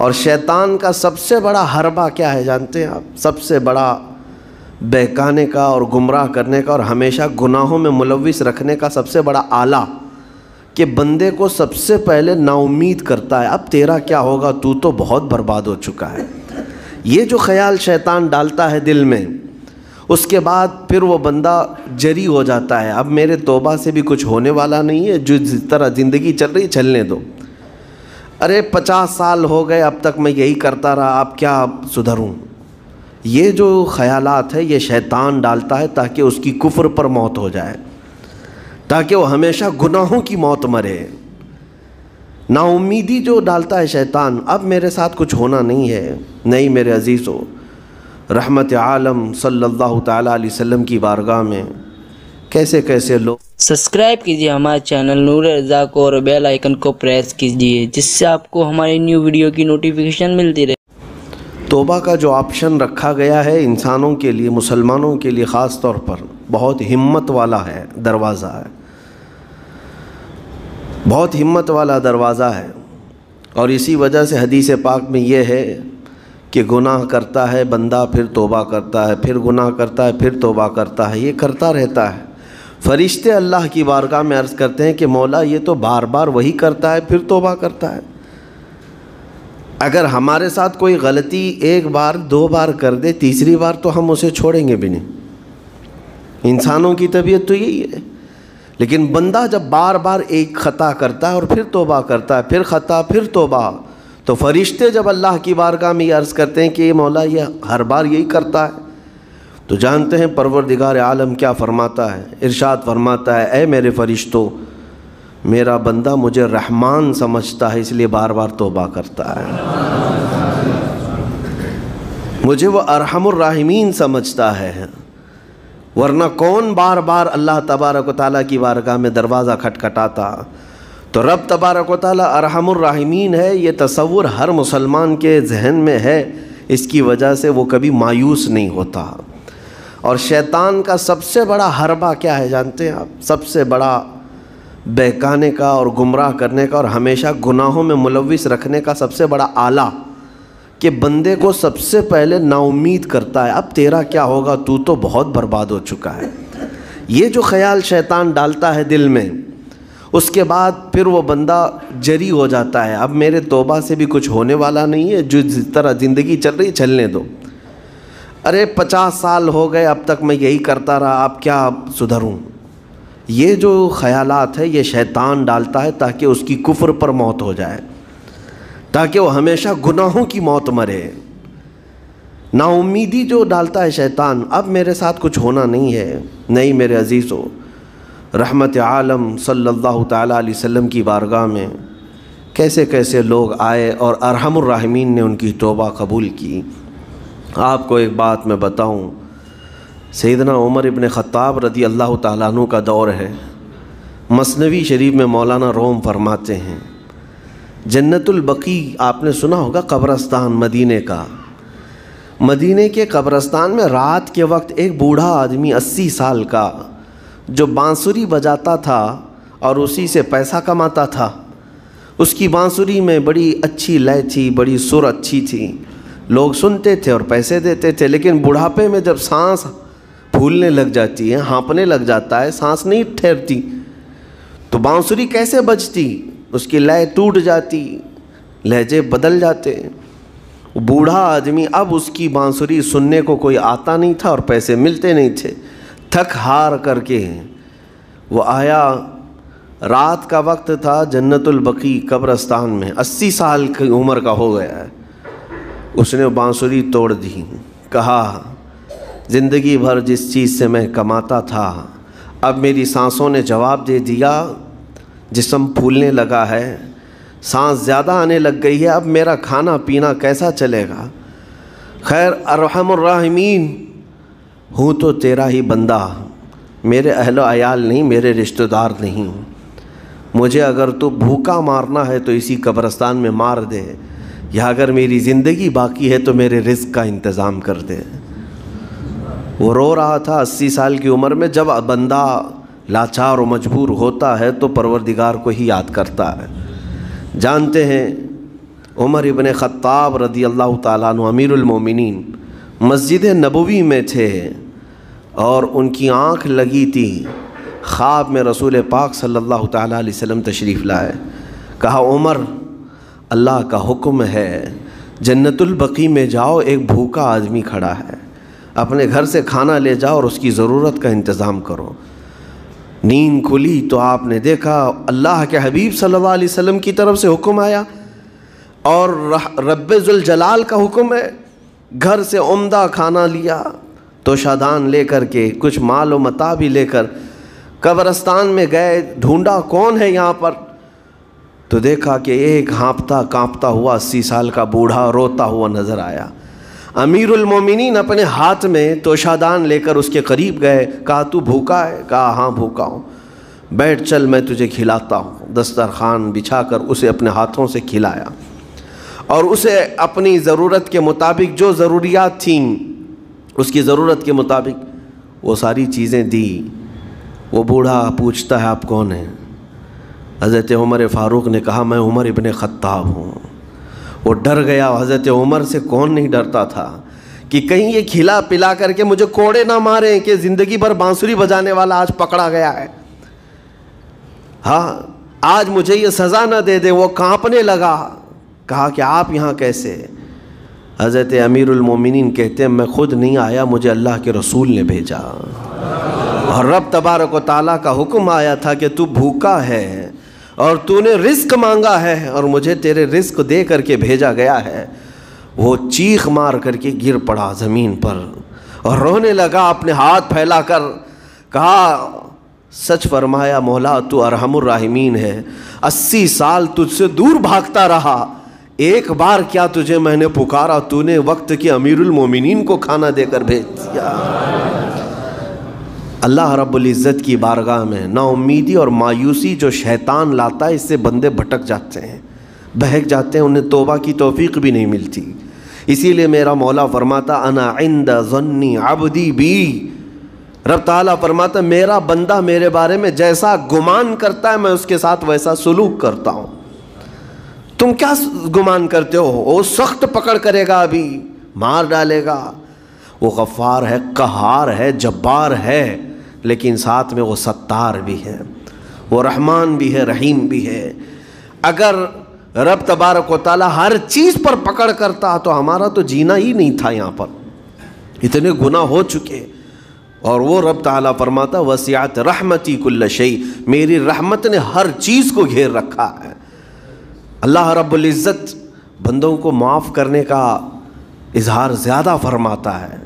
اور شیطان کا سب سے بڑا حربہ کیا ہے جانتے ہیں آپ؟ سب سے بڑا بہکانے کا اور گمراہ کرنے کا اور ہمیشہ گناہوں میں ملوث رکھنے کا سب سے بڑا آلہ کہ بندے کو سب سے پہلے نا امید کرتا ہے، اب تیرا کیا ہوگا، تو تو بہت برباد ہو چکا ہے۔ یہ جو خیال شیطان ڈالتا ہے دل میں، اس کے بعد پھر وہ بندہ جری ہو جاتا ہے، اب میرے توبہ سے بھی کچھ ہونے والا نہیں ہے، جو جس طرح زندگی چل رہی چلنے دو، ارے 50 سال ہو گئے اب تک میں یہی کرتا رہا، اب کیا سدھروں۔ یہ جو خیالات ہے یہ شیطان ڈالتا ہے تاکہ اس کی کفر پر موت ہو جائے، تاکہ وہ ہمیشہ گناہوں کی موت مرے۔ نا امیدی جو ڈالتا ہے شیطان، اب میرے ساتھ کچھ ہونا نہیں ہے۔ نہیں میرے عزیزو، رحمت عالم صلی اللہ تعالیٰ علیہ وسلم کی بارگاہ میں کیسے کیسے لوگ سبسکرائب کیجیے ہمارے چینل نور رضا کو اور بیل آئیکن کو پریس کیجیے، جس سے آپ کو ہماری نیو ویڈیو کی نوٹیفیکیشن ملتی رہے۔ توبہ کا جو آپشن رکھا گیا ہے انسانوں کے لیے، مسلمانوں کے لیے خاص طور پر، بہت ہمت والا ہے دروازہ ہے، بہت ہمت والا دروازہ ہے۔ اور اسی وجہ سے حدیث پاک میں یہ ہے کہ گناہ کرتا ہے بندہ، پھر توبہ کرتا ہے، پھر گناہ کرتا ہے، پھر توبہ کرتا ہے، یہ کرتا رہتا ہے۔ فرشتے اللہ کی بارگاہ میں عرض کرتے ہیں کہ مولا یہ تو بار بار وہی کرتا ہے، پھر توبہ کرتا ہے۔ اگر ہمارے ساتھ کوئی غلطی ایک بار دو بار کر دے، تیسری بار تو ہم اسے چھوڑیں گے بھی نہیں۔ انسانوں کی طبیعت تو یہی ہے۔ لیکن بندہ جب بار بار ایک خطا کرتا ہے اور پھر توبہ کرتا ہے، پھر خطا پھر توبہ، تو فرشتے جب اللہ کی بارگاہ میں یہ عرض کرتے ہیں کہ یہ مولا یہ ہر بار یہی کرتا ہے، تو جانتے ہیں پروردگار عالم کیا فرماتا ہے؟ ارشاد فرماتا ہے، اے میرے فرشتوں، میرا بندہ مجھے رحمان سمجھتا ہے اس لیے بار بار توبہ کرتا ہے، مجھے وہ ارحم الراحمین سمجھتا ہے، ورنہ کون بار بار اللہ تبارک و تعالیٰ کی بارگاہ میں دروازہ کھٹکھٹاتا۔ تو رب تبارک و تعالیٰ ارحم الراحمین ہے، یہ تصور ہر مسلمان کے ذہن میں ہے، اس کی وجہ سے وہ کبھی مایوس نہیں ہوتا۔ اور شیطان کا سب سے بڑا حربہ کیا ہے جانتے ہیں آپ؟ سب سے بڑا بہکانے کا اور گمراہ کرنے کا اور ہمیشہ گناہوں میں ملوث رکھنے کا سب سے بڑا آلہ کہ بندے کو سب سے پہلے نا امید کرتا ہے، اب تیرا کیا ہوگا، تو تو بہت برباد ہو چکا ہے۔ یہ جو خیال شیطان ڈالتا ہے دل میں، اس کے بعد پھر وہ بندہ جری ہو جاتا ہے، اب میرے توبہ سے بھی کچھ ہونے والا نہیں ہے، جو جس طرح زندگی چل رہی چلنے دو، ارے 50 سال ہو گئے اب تک میں یہی کرتا رہا، اب کیا سدھروں۔ یہ جو خیالات ہے یہ شیطان ڈالتا ہے تاکہ اس کی کفر پر موت ہو جائے، تاکہ وہ ہمیشہ گناہوں کی موت مرے۔ نا امیدی جو ڈالتا ہے شیطان، اب میرے ساتھ کچھ ہونا نہیں ہے۔ نہیں میرے عزیزو، رحمت عالم صلی اللہ تعالیٰ علیہ وسلم کی بارگاہ میں کیسے کیسے لوگ آئے اور ارحم الراحمین نے ان کی توبہ قبول کی۔ آپ کو ایک بات میں بتاؤں، سیدنا عمر ابن خطاب رضی اللہ تعالیٰ عنہ کا دور ہے۔ مثنوی شریف میں مولانا روم فرماتے ہیں، جنت البقیع آپ نے سنا ہوگا، قبرستان مدینے کا، مدینے کے قبرستان میں رات کے وقت ایک بوڑھا آدمی 80 سال کا جو بانسری بجاتا تھا اور اسی سے پیسہ کماتا تھا، اس کی بانسری میں بڑی اچھی لے تھی، بڑی سر اچھی تھی، لوگ سنتے تھے اور پیسے دیتے تھے، لیکن بڑھاپے میں جب سانس پھولنے لگ جاتی ہے، ہانپنے لگ جاتا ہے، سانس نہیں ٹھہرتی، تو بانسری کیسے بجتی؟ اس کی لے ٹوٹ جاتی، لہجے بدل جاتے۔ بوڑھا آدمی اب اس کی بانسری سننے کو کوئی آتا نہیں تھا اور پیسے ملتے نہیں تھے، تھک ہار کر کے وہ آیا، رات کا وقت تھا، جنت البقیع قبرستان میں، 80 سال کی عمر کا ہو گیا ہے، اس نے بانسری توڑ دی، کہا زندگی بھر جس چیز سے میں کماتا تھا اب میری سانسوں نے جواب دے دیا، جسم پھولنے لگا ہے، سانس زیادہ آنے لگ گئی ہے، اب میرا کھانا پینا کیسا چلے گا؟ خیر ارحم الراحمین ہوں تو تیرا ہی بندہ، میرے اہل و عیال نہیں، میرے رشتہ دار نہیں، مجھے اگر تو بھوکا مارنا ہے تو اسی قبرستان میں مار دے، یا اگر میری زندگی باقی ہے تو میرے رزق کا انتظام کر دے۔ وہ رو رہا تھا 80 سال کی عمر میں۔ جب بندہ لاچار و مجبور ہوتا ہے تو پروردگار کو ہی یاد کرتا ہے۔ جانتے ہیں عمر ابن خطاب رضی اللہ تعالیٰ عنہ امیر المومنین مسجد نبوی میں تھے اور ان کی آنکھ لگی تھی، خواب میں رسول پاک صلی اللہ تعالیٰ علیہ وسلم تشریف لائے، کہا عمر اللہ کا حکم ہے جنت البقیع میں جاؤ، ایک بھوکا آدمی کھڑا ہے، اپنے گھر سے کھانا لے جاؤ اور اس کی ضرورت کا انتظام کرو۔ نیند کھلی تو آپ نے دیکھا اللہ کے حبیب صلی اللہ علیہ وسلم کی طرف سے حکم آیا اور رب ذوالجلال کا حکم ہے، گھر سے عمدہ کھانا لیا تو شادان لے کر کے کچھ مال و متاع بھی لے کر قبرستان میں گئے، ڈھونڈا کون ہے یہاں پر، تو دیکھا کہ ایک ہانپتا کانپتا ہوا 80 سال کا بوڑھا روتا ہوا نظر آیا۔ امیر المومنین اپنے ہاتھ میں توشادان لے کر اس کے قریب گئے، کہا تو بھوکا ہے؟ کہا ہاں بھوکا ہوں، بیٹھ چل میں تجھے کھلاتا ہوں۔ دسترخوان بچھا کر اسے اپنے ہاتھوں سے کھلایا اور اسے اپنی ضرورت کے مطابق جو ضروریات تھیں اس کی ضرورت کے مطابق وہ ساری چیزیں دی۔ وہ بوڑھا پوچھتا ہے آپ کون ہیں؟ حضرت عمر فاروق نے کہا میں عمر ابن خطاب ہوں۔ وہ ڈر گیا، حضرت عمر سے کون نہیں ڈرتا تھا کہ کہیں یہ کھلا پلا کر کے مجھے کوڑے نہ ماریں کہ زندگی بھر بانسری بجانے والا آج پکڑا گیا ہے، ہاں آج مجھے یہ سزا نہ دے دے۔ وہ کانپنے لگا، کہا کہ آپ یہاں کیسے؟ حضرت امیر المومنین کہتے ہیں میں خود نہیں آیا، مجھے اللہ کے رسول نے بھیجا، اور رب تبارک و تعالیٰ کا حکم آیا تھا کہ تو بھوکا ہے اور تو نے رزق مانگا ہے اور مجھے تیرے رزق دے کر کے بھیجا گیا ہے۔ وہ چیخ مار کر کے گر پڑا زمین پر اور رونے لگا، اپنے ہاتھ پھیلا کر کہا سچ فرمایا مولا تو ارحم الراحمین ہے، 80 سال تجھ سے دور بھاگتا رہا، ایک بار کیا تجھے میں نے پکارا، تو نے وقت کے امیر المومنین کو کھانا دے کر بھیج دیا۔ اللہ رب العزت کی بارگاہ میں نا امیدی اور مایوسی جو شیطان لاتا ہے اس سے بندے بھٹک جاتے ہیں، بہک جاتے ہیں، انہیں توبہ کی توفیق بھی نہیں ملتی۔ اسی لیے میرا مولا فرماتا انا عند ظن عبدی بی، رب تعالیٰ فرماتا میرا بندہ میرے بارے میں جیسا گمان کرتا ہے میں اس کے ساتھ ویسا سلوک کرتا ہوں۔ تم کیا گمان کرتے ہو؟ وہ سخت پکڑ کرے گا، ابھی مار ڈالے گا، وہ غفار ہے، قہار ہے، جبار ہے، لیکن ساتھ میں وہ ستار بھی ہے، وہ رحمان بھی ہے، رحیم بھی ہے۔ اگر رب تبارک و تعالیٰ ہر چیز پر پکڑ کرتا تو ہمارا تو جینا ہی نہیں تھا، یہاں پر اتنے گناہ ہو چکے۔ اور وہ رب تعالیٰ فرماتا وسعت رحمتی کل شیء، میری رحمت نے ہر چیز کو گھیر رکھا ہے۔ اللہ رب العزت بندوں کو معاف کرنے کا اظہار زیادہ فرماتا ہے،